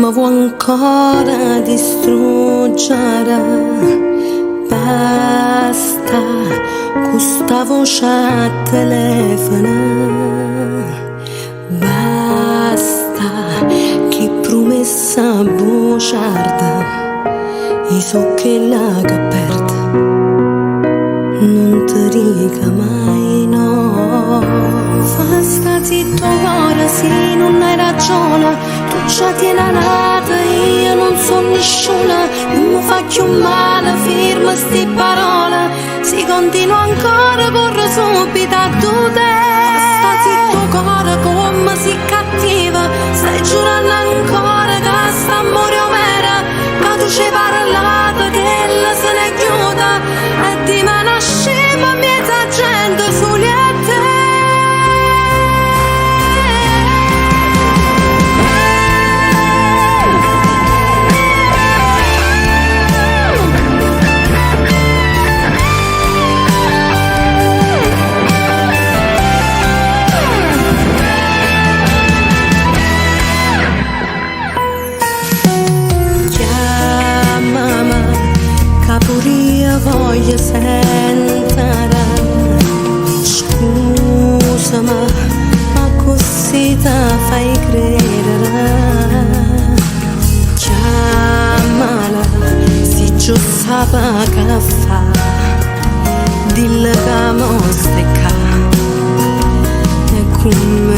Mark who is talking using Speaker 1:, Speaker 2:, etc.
Speaker 1: mi vuoi ancora distruggere. Basta, questa voce a telefono. Basta, che promessa bugiarda, i so che la che perde, non ti dica mai no. Fa sta zitto ora, sì, non hai ragione, tu già tieni a nata, io non so nessuna, non mi fa più male, firma sti parole, si continua ancora, corro subito a te. Sta zitto cuore, come si cattiva, stai giurando ancora che sta amore vera, che tu ci hai parlato, che la se ne chiuda, e di me nasceva mezza gente soli a te. Voglio sentire, scusami, ma così ti fai credere. Chiamala, se già sa che fa, dille che mo stai qua, e come